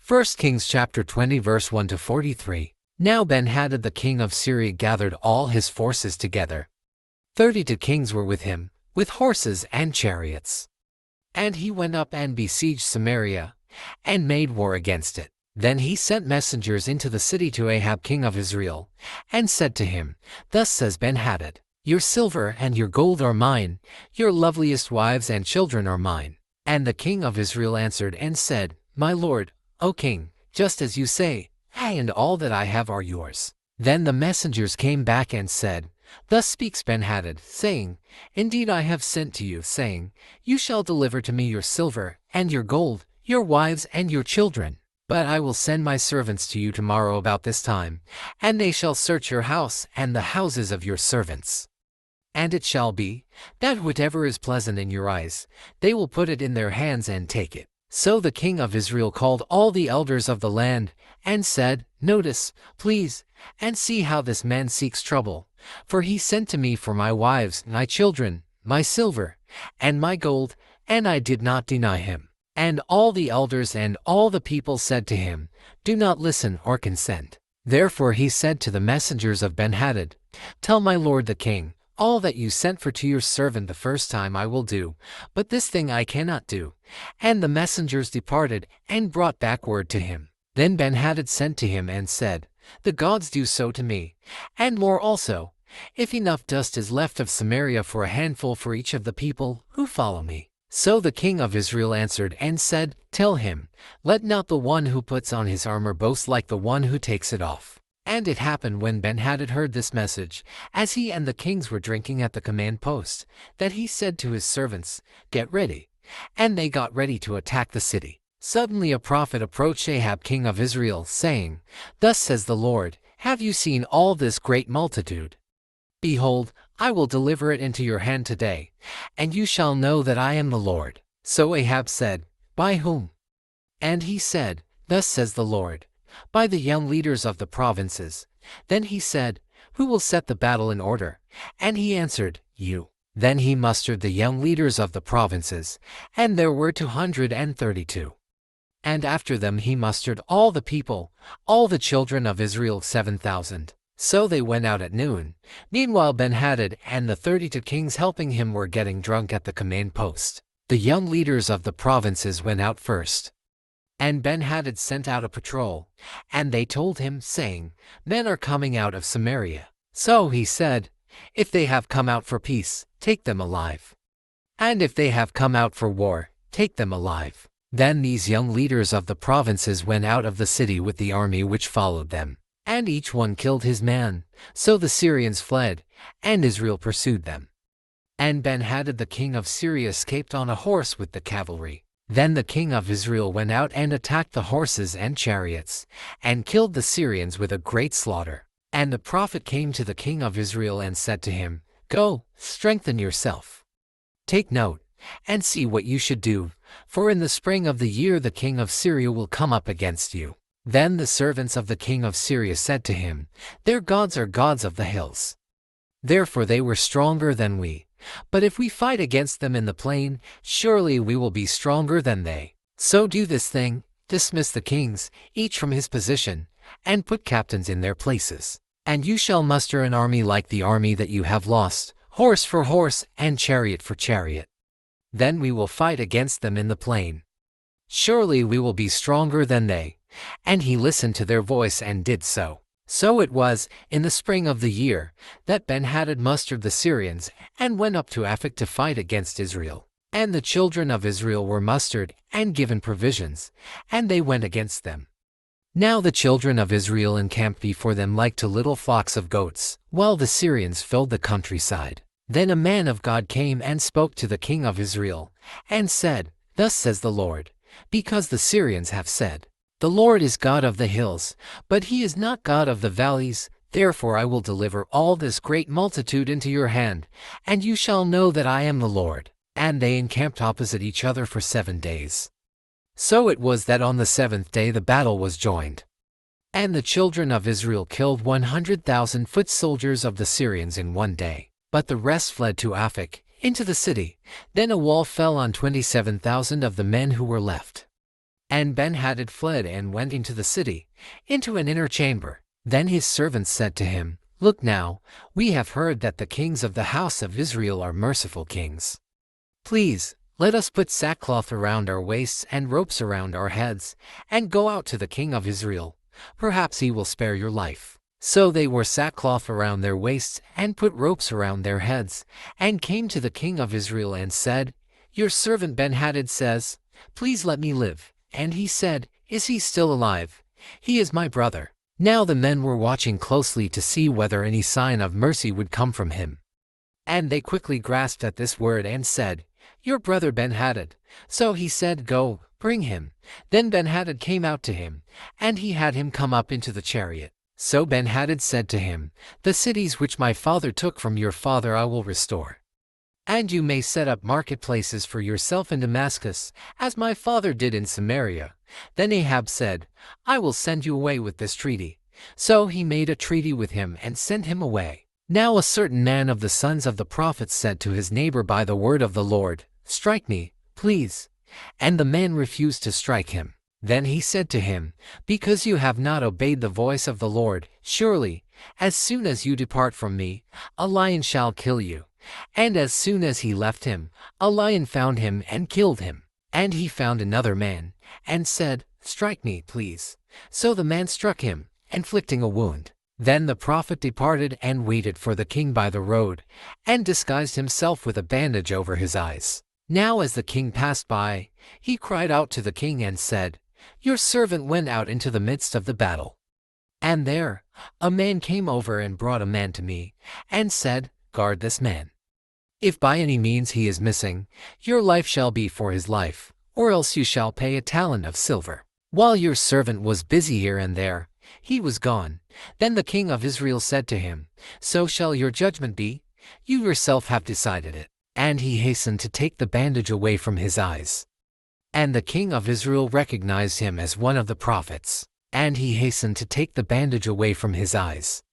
1 Kings chapter 20 verse 1 to 43. Now Ben-Hadad the king of Syria gathered all his forces together. 32 kings were with him, with horses and chariots. And he went up and besieged Samaria, and made war against it. Then he sent messengers into the city to Ahab king of Israel, and said to him, Thus says Ben-Hadad, Your silver and your gold are mine, your loveliest wives and children are mine. And the king of Israel answered and said, My lord, O king, just as you say, and all that I have are yours. Then the messengers came back and said, Thus speaks Ben-Hadad, saying, Indeed I have sent to you, saying, You shall deliver to me your silver and your gold, your wives and your children. But I will send my servants to you tomorrow about this time, and they shall search your house and the houses of your servants. And it shall be, that whatever is pleasant in your eyes, they will put it in their hands and take it. So the king of Israel called all the elders of the land, and said, Notice, please, and see how this man seeks trouble. For he sent to me for my wives, my children, my silver, and my gold, and I did not deny him. And all the elders and all the people said to him, Do not listen or consent. Therefore he said to the messengers of Ben-Hadad, Tell my lord the king, all that you sent for to your servant the first time I will do, but this thing I cannot do. And the messengers departed, and brought back word to him. Then Ben-Hadad sent to him and said, The gods do so to me, and more also, if enough dust is left of Samaria for a handful for each of the people who follow me. So the king of Israel answered and said, Tell him, Let not the one who puts on his armor boast like the one who takes it off. And it happened when Ben-Hadad heard this message, as he and the kings were drinking at the command post, that he said to his servants, Get ready. And they got ready to attack the city. Suddenly a prophet approached Ahab king of Israel, saying, Thus says the Lord, Have you seen all this great multitude? Behold, I will deliver it into your hand today, and you shall know that I am the Lord. So Ahab said, By whom? And he said, Thus says the Lord, By the young leaders of the provinces. Then he said, Who will set the battle in order? And he answered, You. Then he mustered the young leaders of the provinces, and there were 232. And after them he mustered all the people, all the children of Israel 7,000. So they went out at noon. Meanwhile Ben-Hadad and the 32 kings helping him were getting drunk at the command post. The young leaders of the provinces went out first. And Ben-Hadad sent out a patrol, and they told him, saying, Men are coming out of Samaria. So he said, If they have come out for peace, take them alive. And if they have come out for war, take them alive. Then these young leaders of the provinces went out of the city with the army which followed them. And each one killed his man. So the Syrians fled, and Israel pursued them. And Ben-Hadad the king of Syria escaped on a horse with the cavalry. Then the king of Israel went out and attacked the horses and chariots, and killed the Syrians with a great slaughter. And the prophet came to the king of Israel and said to him, Go, strengthen yourself. Take note, and see what you should do, for in the spring of the year the king of Syria will come up against you. Then the servants of the king of Syria said to him, Their gods are gods of the hills. Therefore they were stronger than we. But if we fight against them in the plain, surely we will be stronger than they. So do this thing, dismiss the kings, each from his position, and put captains in their places. And you shall muster an army like the army that you have lost, horse for horse and chariot for chariot. Then we will fight against them in the plain. Surely we will be stronger than they. And he listened to their voice and did so. So it was, in the spring of the year, that Ben-Hadad mustered the Syrians, and went up to Aphek to fight against Israel. And the children of Israel were mustered, and given provisions, and they went against them. Now the children of Israel encamped before them like to little flocks of goats, while the Syrians filled the countryside. Then a man of God came and spoke to the king of Israel, and said, Thus says the Lord, Because the Syrians have said, The Lord is God of the hills, but he is not God of the valleys. Therefore I will deliver all this great multitude into your hand, and you shall know that I am the Lord. And they encamped opposite each other for 7 days. So it was that on the 7th day the battle was joined. And the children of Israel killed 100,000 foot soldiers of the Syrians in 1 day. But the rest fled to Aphek, into the city. Then a wall fell on 27,000 of the men who were left. And Ben-Hadad fled and went into the city, into an inner chamber. Then his servants said to him, Look now, we have heard that the kings of the house of Israel are merciful kings. Please, let us put sackcloth around our waists and ropes around our heads, and go out to the king of Israel. Perhaps he will spare your life. So they wore sackcloth around their waists and put ropes around their heads, and came to the king of Israel and said, Your servant Ben-Hadad says, Please let me live. And he said, Is he still alive? He is my brother. Now the men were watching closely to see whether any sign of mercy would come from him. And they quickly grasped at this word and said, Your brother Ben-Hadad. So he said, Go, bring him. Then Ben-Hadad came out to him, and he had him come up into the chariot. So Ben-Hadad said to him, The cities which my father took from your father I will restore. And you may set up marketplaces for yourself in Damascus, as my father did in Samaria. Then Ahab said, I will send you away with this treaty. So he made a treaty with him and sent him away. Now a certain man of the sons of the prophets said to his neighbor by the word of the Lord, Strike me, please. And the man refused to strike him. Then he said to him, Because you have not obeyed the voice of the Lord, surely, as soon as you depart from me, a lion shall kill you. And as soon as he left him, a lion found him and killed him. And he found another man, and said, Strike me, please. So the man struck him, inflicting a wound. Then the prophet departed and waited for the king by the road, and disguised himself with a bandage over his eyes. Now as the king passed by, he cried out to the king and said, Your servant went out into the midst of the battle. And there, a man came over and brought a man to me, and said, Guard this man. If by any means he is missing, your life shall be for his life, or else you shall pay a talent of silver. While your servant was busy here and there, he was gone. Then the king of Israel said to him, So shall your judgment be? You yourself have decided it. And he hastened to take the bandage away from his eyes. And the king of Israel recognized him as one of the prophets. And he hastened to take the bandage away from his eyes.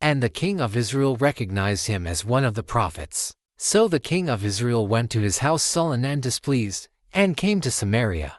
And the king of Israel recognized him as one of the prophets. So the king of Israel went to his house sullen and displeased, and came to Samaria.